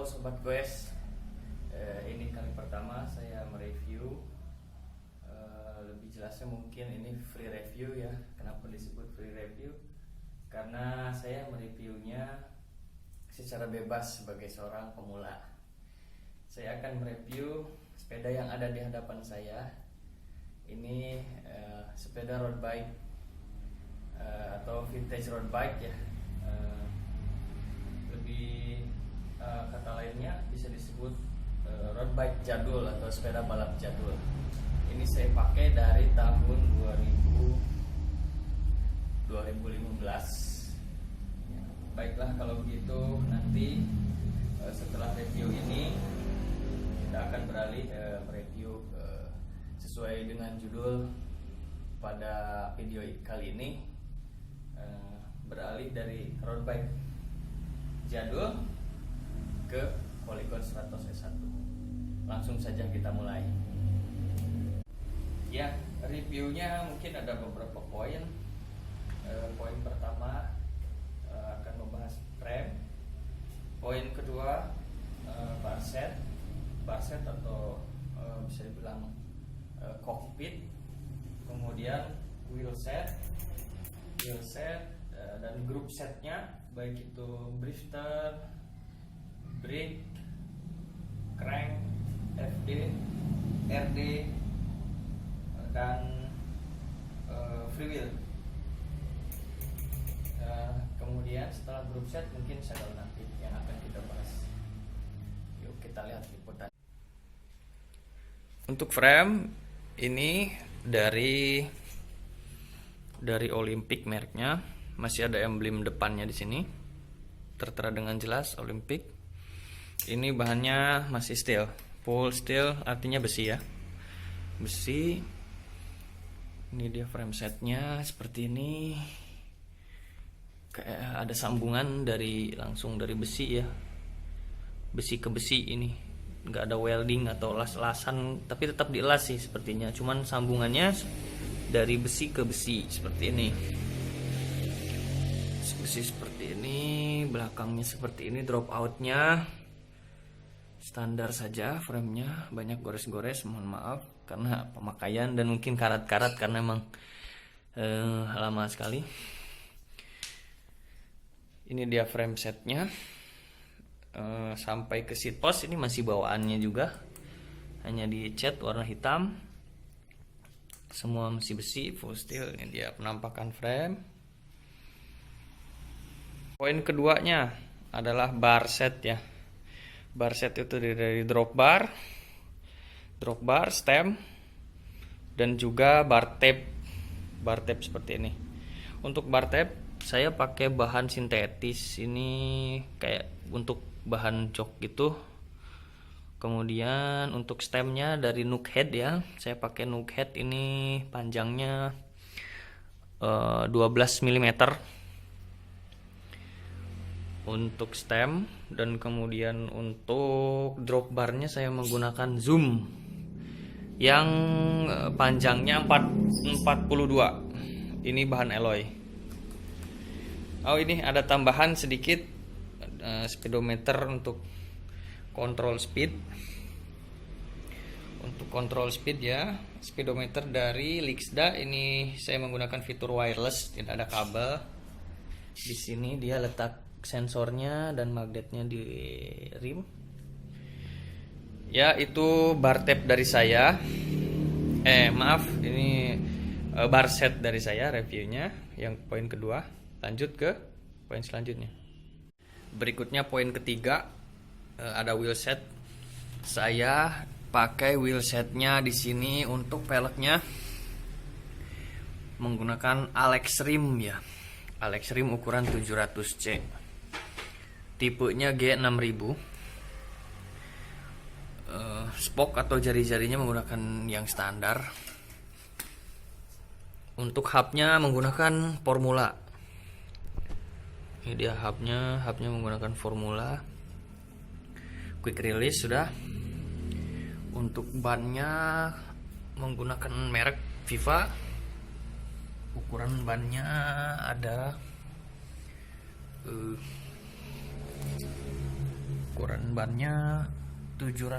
Sobat Goes, ini kali pertama saya mereview. Lebih jelasnya mungkin ini free review ya. Kenapa disebut free review? Karena saya mereviewnya secara bebas sebagai seorang pemula. Saya akan mereview sepeda yang ada di hadapan saya. Ini sepeda road bike atau vintage road bike ya. Lebih kata lainnya bisa disebut road bike jadul atau sepeda balap jadul. Ini saya pakai dari tahun 2015. Ya, baiklah kalau begitu, nanti setelah review ini kita akan beralih mereview sesuai dengan judul pada video kali ini, beralih dari road bike jadul ke Polygon Stratos S1. Langsung saja kita mulai. Ya, reviewnya mungkin ada beberapa poin. Poin pertama akan membahas frame. Poin kedua bar set atau bisa dibilang cockpit. Kemudian wheel set dan group setnya, baik itu drifter, brake, crank, FD, RD, dan free wheel. Kemudian setelah group set mungkin saddle nanti yang akan kita bahas. Yuk kita lihat liputan. Untuk frame ini dari Olympic mereknya, masih ada emblem depannya di sini, tertera dengan jelas Olympic. Ini bahannya masih steel, full steel, artinya besi ya, besi. Ini dia frame setnya seperti ini, kayak ada sambungan langsung dari besi ya, besi ke besi. Ini nggak ada welding atau las-lasan, tapi tetap dielas sih sepertinya, cuman sambungannya dari besi ke besi seperti ini. Besi seperti ini, belakangnya seperti ini, drop outnya standar saja, framenya banyak gores-gores, mohon maaf karena pemakaian dan mungkin karat-karat karena emang lama sekali. Ini dia frame setnya. Sampai ke seat post ini masih bawaannya juga, hanya dicat warna hitam, semua masih besi, full steel. Ini dia penampakan frame. Poin keduanya adalah bar set ya. Bar set itu dari drop bar, stem, dan juga bar tape. Bar tape seperti ini. Untuk bar tape saya pakai bahan sintetis, ini kayak untuk bahan jok gitu. Kemudian untuk stemnya dari Nook Head ya, saya pakai Nook Head, ini panjangnya 12 mm untuk stem. Dan kemudian untuk drop barnya saya menggunakan Zoom yang panjangnya 42. Ini bahan alloy. Oh, ini ada tambahan sedikit, speedometer untuk kontrol speed. Untuk kontrol speed ya, speedometer dari Lixda. Ini saya menggunakan fitur wireless, tidak ada kabel. Di sini dia letak sensornya dan magnetnya di rim. Ya, itu bar tape dari saya. Ini bar set dari saya reviewnya, yang poin kedua. Lanjut ke poin selanjutnya. Berikutnya poin ketiga, ada wheel set. Saya pakai wheel setnya di sini. Untuk peleknya menggunakan Alex Rim ya. Alex Rim ukuran 700C. Tipenya G6000. Spoke atau jari-jarinya menggunakan yang standar. Untuk hubnya menggunakan Formula. Ini dia hubnya menggunakan Formula. Quick release sudah. Untuk bannya menggunakan merek Viva. Ukuran bannya ada ukuran bannya 700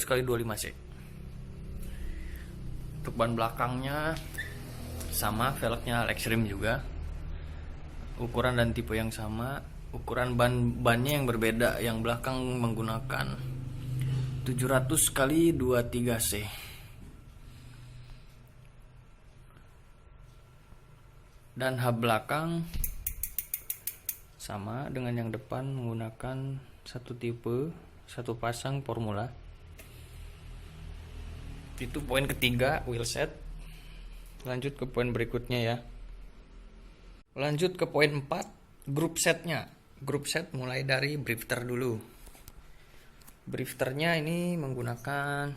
kali 25 C. Untuk ban belakangnya sama, velgnya Alex Rim juga, ukuran dan tipe yang sama. Ukuran bannya yang berbeda, yang belakang menggunakan 700 kali 23 C. Dan hub belakang sama dengan yang depan, menggunakan satu tipe, satu pasang formula. Itu poin ketiga, wheel set. Lanjut ke poin berikutnya ya. Lanjut ke poin 4, group setnya. Group set mulai dari drifter dulu. Drifternya ini menggunakan,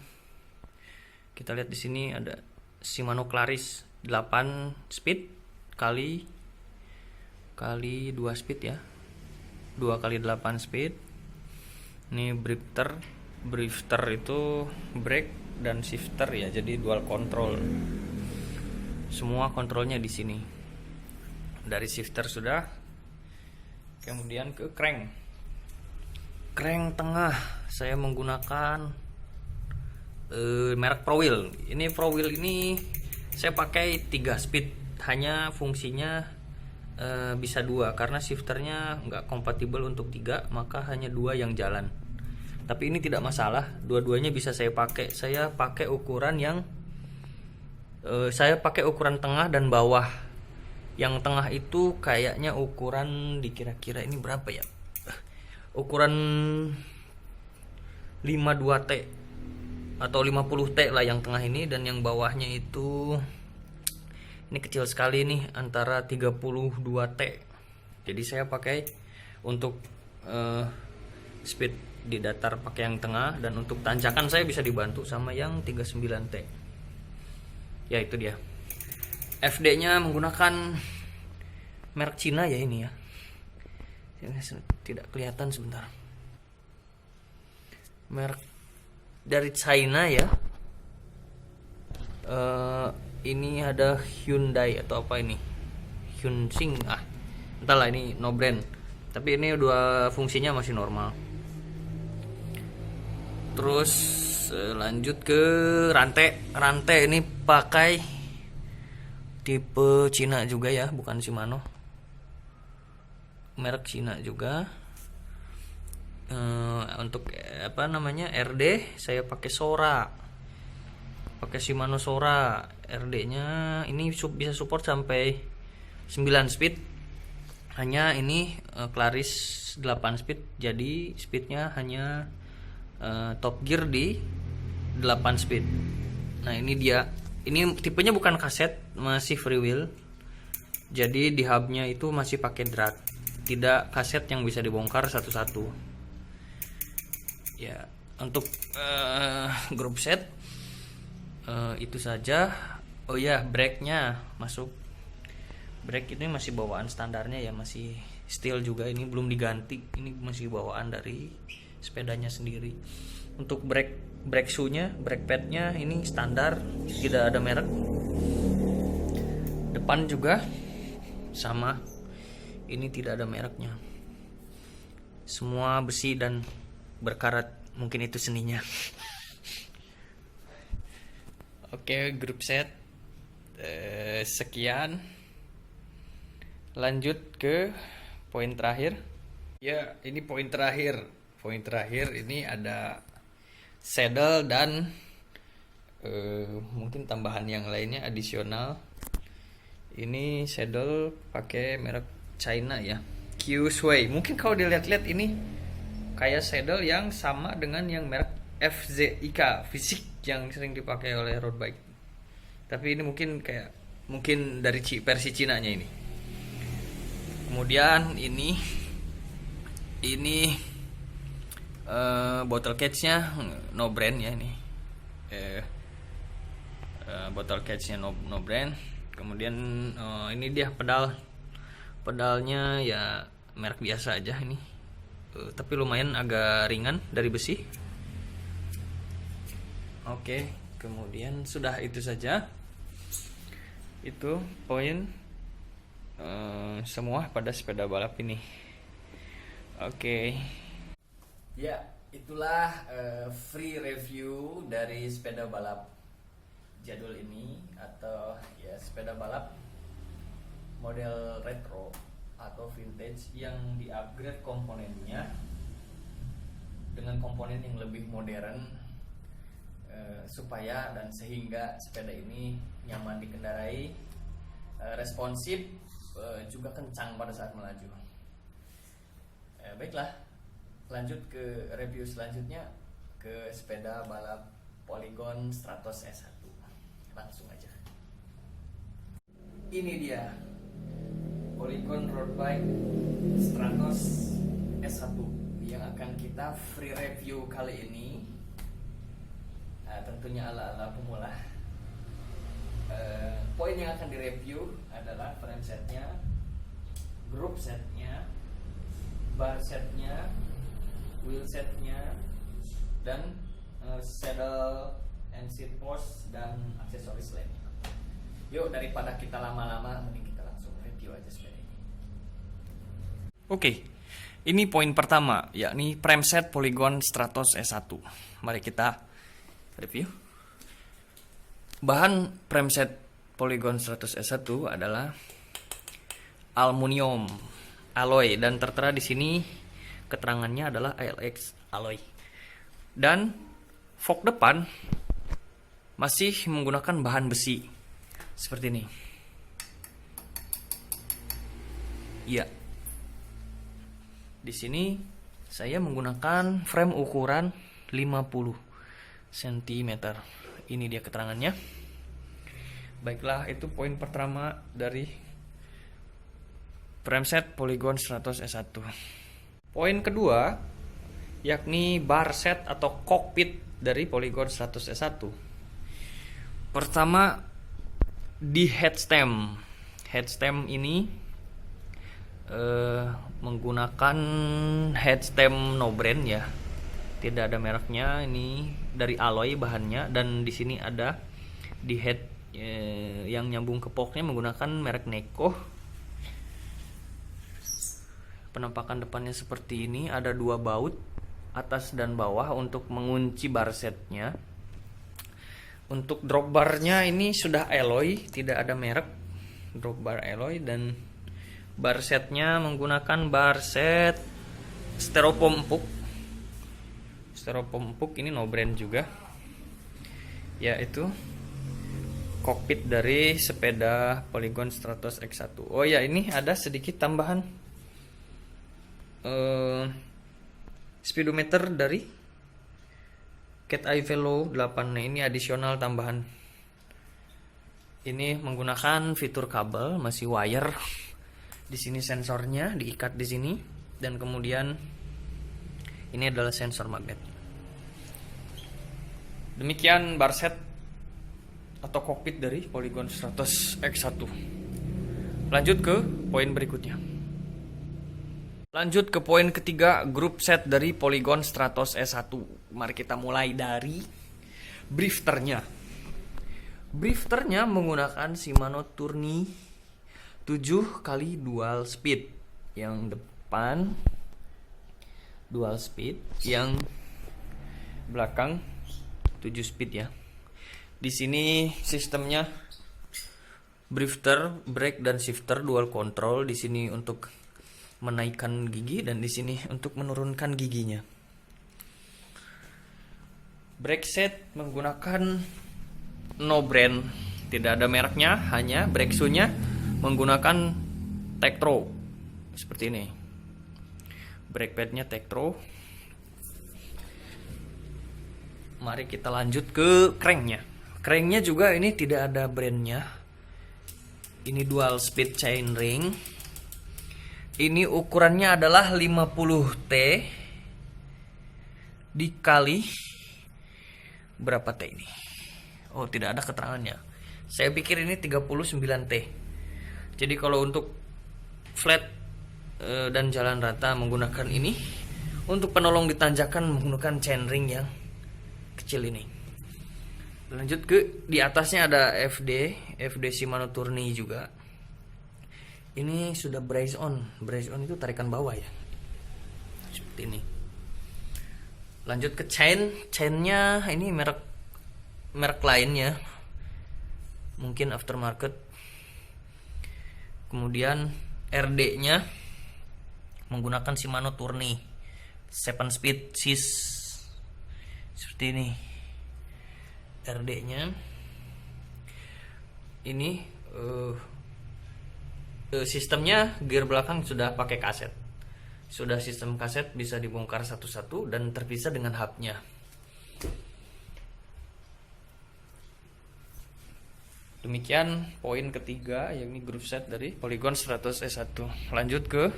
kita lihat di sini ada Shimano Claris 8 speed kali 2 speed ya, 2 kali 8 speed. Ini drifter itu brake dan shifter ya, jadi dual control. Semua kontrolnya di sini. Dari shifter sudah, kemudian ke crank tengah saya menggunakan merek ProWheel. Ini ProWheel ini saya pakai 3 speed, hanya fungsinya bisa 2 karena shifternya nggak kompatibel untuk 3, maka hanya 2 yang jalan. Tapi ini tidak masalah, dua-duanya bisa saya pakai. Saya pakai ukuran tengah dan bawah. Yang tengah itu kayaknya ukuran dikira-kira ini berapa ya? Ukuran 52T atau 50T lah yang tengah ini, dan yang bawahnya itu ini kecil sekali nih, antara 32T. Jadi saya pakai untuk speed di datar pakai yang tengah, dan untuk tanjakan saya bisa dibantu sama yang 39T. Ya itu dia. FD-nya menggunakan merek Cina ya ini ya. Ini tidak kelihatan sebentar. Merek dari China ya. Ini ada Hyundai atau apa ini? Hyunsing entahlah, ini no brand. Tapi ini dua fungsinya masih normal. Terus lanjut ke rantai ini pakai tipe Cina juga ya, bukan Shimano, merek Cina juga. Untuk RD saya pakai Sora, pakai Shimano Sora. RD-nya ini bisa support sampai 9 speed, hanya ini Claris 8 speed, jadi speednya hanya top gear di 8 speed. Nah ini dia, ini tipenya bukan kaset, masih freewheel. Jadi di hubnya itu masih pakai drag, tidak kaset yang bisa dibongkar satu-satu. Ya, untuk group set itu saja. Oh ya, brake-nya masuk. Brake ini masih bawaan standarnya ya, masih steel juga, ini belum diganti. Ini masih bawaan dari sepedanya sendiri. Untuk brake shoe-nya, brake pad-nya ini standar, tidak ada merek. Depan juga sama, ini tidak ada mereknya. Semua besi dan berkarat, mungkin itu seninya. Oke, grup set sekian. Lanjut ke poin terakhir. Ya, ini poin terakhir. Poin terakhir ini ada saddle dan mungkin tambahan yang lainnya adisional. Ini saddle pakai merek China ya, Q-Sway. Mungkin kalau dilihat-lihat ini kayak saddle yang sama dengan yang merek FZIK Fisik yang sering dipakai oleh road bike. Tapi ini mungkin dari versi Cina-nya ini. Kemudian ini bottle cage-nya no brand ya ini. Bottle cage-nya no brand. Kemudian ini dia pedalnya ya merek biasa aja ini. Tapi lumayan agak ringan dari besi. Oke, kemudian sudah itu saja. Itu poin semua pada sepeda balap ini. Oke. Ya, itulah free review dari sepeda balap jadul ini, atau ya sepeda balap model retro atau vintage yang di-upgrade komponennya dengan komponen yang lebih modern, supaya dan sehingga sepeda ini nyaman dikendarai, responsif, juga kencang pada saat melaju. Baiklah, lanjut ke review selanjutnya, ke sepeda balap Polygon Stratos S1. Langsung aja. Ini dia Polygon Road Bike Stratos S1 yang akan kita free review kali ini. Tentunya ala-ala pemula. Poin yang akan direview adalah frame setnya, group setnya, bar setnya, wheel setnya, dan saddle and seat post dan aksesoris lainnya. Yuk, daripada kita lama-lama, mending kita langsung review aja sepeda ini. Oke, ini poin pertama, yakni frame set Polygon Stratos S1. Mari kita review. Bahan frame set Polygon Stratos S1 adalah aluminium alloy, dan tertera di sini keterangannya adalah ALX alloy. Dan fork depan masih menggunakan bahan besi seperti ini. Iya. Di sini saya menggunakan frame ukuran 50 cm. Ini dia keterangannya. Baiklah, itu poin pertama dari frame set Polygon Stratos S1. Poin kedua, yakni bar set atau cockpit dari Polygon Stratos S1. Pertama, di headstem. Headstem ini menggunakan headstem no brand ya. Tidak ada mereknya, ini dari alloy bahannya, dan di sini ada di head yang nyambung ke poknya menggunakan merek Neko. Penampakan depannya seperti ini, ada dua baut atas dan bawah untuk mengunci bar setnya. Untuk drop barnya ini sudah alloy, tidak ada merek, drop bar alloy, dan bar setnya menggunakan bar set styrofoam empuk. Styrofoam empuk ini no brand juga. Yaitu kokpit dari sepeda Polygon Stratos X1. Oh ya, ini ada sedikit tambahan speedometer dari Cat Eye Velo 8. Nah, ini adisional tambahan. Ini menggunakan fitur kabel, masih wire. Di sini sensornya diikat di sini, dan kemudian ini adalah sensor magnet. Demikian bar set atau kokpit dari Polygon Stratos X1. Lanjut ke poin berikutnya. Lanjut ke poin ketiga, grup set dari Polygon Stratos S1. Mari kita mulai dari drifternya. Drifternya menggunakan Shimano Tourney 7 kali dual speed. Yang depan dual speed, yang belakang 7 speed ya. Di sini sistemnya drifter, brake dan shifter dual control. Di sini untuk menaikkan gigi, dan di sini untuk menurunkan giginya. Brake set menggunakan no brand, tidak ada mereknya, hanya brake shoe-nya menggunakan Tektro seperti ini. Brake pad-nya Tektro. Mari kita lanjut ke cranknya. Cranknya juga ini tidak ada brandnya. Ini dual speed chain ring. Ini ukurannya adalah 50T dikali berapa T ini? Oh, tidak ada keterangannya. Saya pikir ini 39T. Jadi kalau untuk flat dan jalan rata menggunakan ini. Untuk penolong di tanjakan menggunakan chainring yang kecil ini. Lanjut ke di atasnya ada FD Shimano Tourney juga. Ini sudah brace on. Brace on itu tarikan bawah ya, seperti ini. Lanjut ke chainnya ini merek lainnya, mungkin aftermarket. Kemudian RD-nya menggunakan Shimano Tourney 7 speed sis, seperti ini. RD-nya ini sistemnya gear belakang sudah pakai kaset. Sudah sistem kaset, bisa dibongkar satu-satu dan terpisah dengan hubnya. Demikian poin ketiga, yakni groove set dari Polygon 100S1. Lanjut ke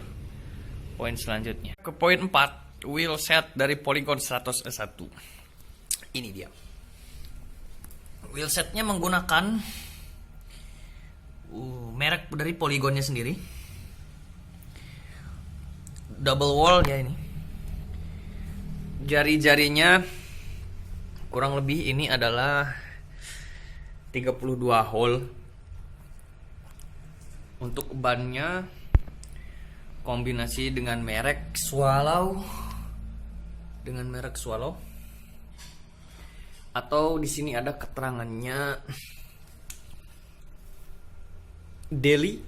poin selanjutnya. Ke poin 4, wheel set dari Polygon 100S1. Ini dia. Wheel setnya menggunakan merek dari Polygonnya sendiri, double wall ya ini. Jari-jarinya kurang lebih ini adalah 32 hole. Untuk bannya kombinasi dengan merek Swallow, atau di sini ada keterangannya Daily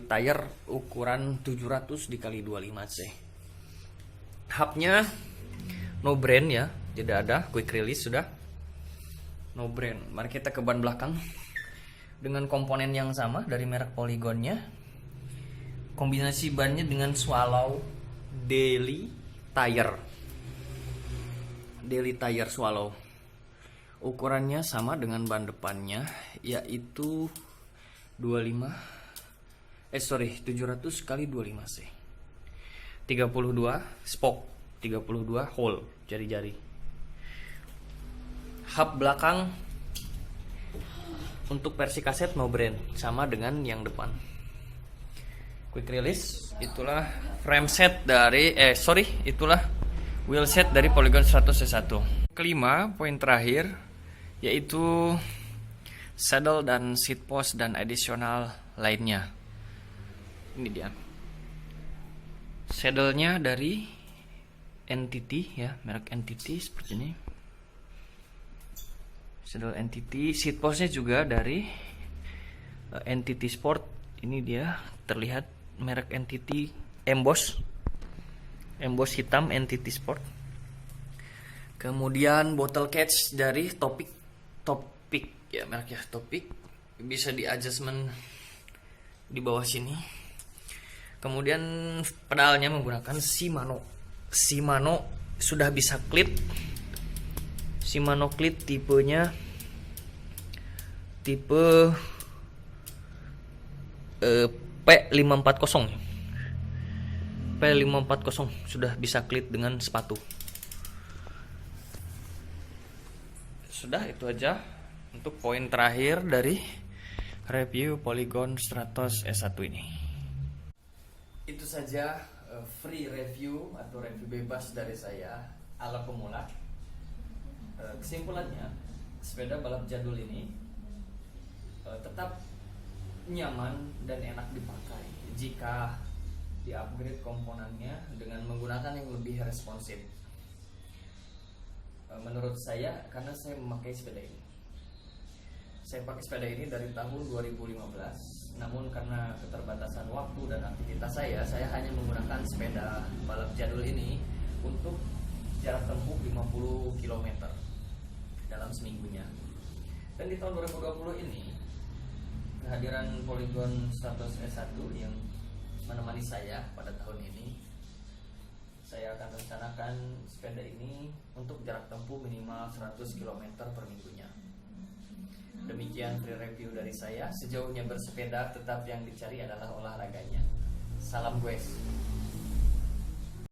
Tire ukuran 700 × 25 C. Hubnya no brand ya, tidak ada quick release, sudah no brand. Mari kita ke ban belakang dengan komponen yang sama dari merek Polygonnya. Kombinasi bannya dengan Swallow Daily Tire Swallow. Ukurannya sama dengan ban depannya, yaitu 700 × 25 C. 32 spoke, 32 hole jari-jari. Hub belakang untuk versi kaset no brand, sama dengan yang depan. Quick release. Itulah frame set dari itulah wheel set dari Polygon 100S1. Kelima, poin terakhir, yaitu saddle dan seat post dan additional lainnya. Ini dia. Saddle-nya dari NTT ya, merek NTT seperti ini. Saddle NTT, seat postnya juga dari NTT Sport. Ini dia, terlihat merek NTT emboss hitam NTT Sport. Kemudian bottle catch dari Topic ya, mereknya Topic, bisa di adjustment di bawah sini. Kemudian pedalnya menggunakan Shimano sudah bisa clip. Shimano clip tipenya tipe P540 sudah bisa clip dengan sepatu. Sudah, itu aja untuk poin terakhir dari review Polygon 100S1 ini. Itu saja free review atau review bebas dari saya ala pemula. Kesimpulannya, sepeda balap jadul ini tetap nyaman dan enak dipakai jika di-upgrade komponennya dengan menggunakan yang lebih responsif. Menurut saya, karena saya memakai sepeda ini. Saya pakai sepeda ini dari tahun 2015. Namun karena keterbatasan waktu dan aktivitas saya hanya menggunakan sepeda balap jadul ini untuk jarak tempuh 50 km dalam seminggunya. Dan di tahun 2020 ini, kehadiran Polygon 100S1 yang menemani saya pada tahun ini, saya akan rencanakan sepeda ini untuk jarak tempuh minimal 100 km per minggunya. Demikian free review dari saya. Sejauhnya bersepeda, tetap yang dicari adalah olahraganya. Salam guys.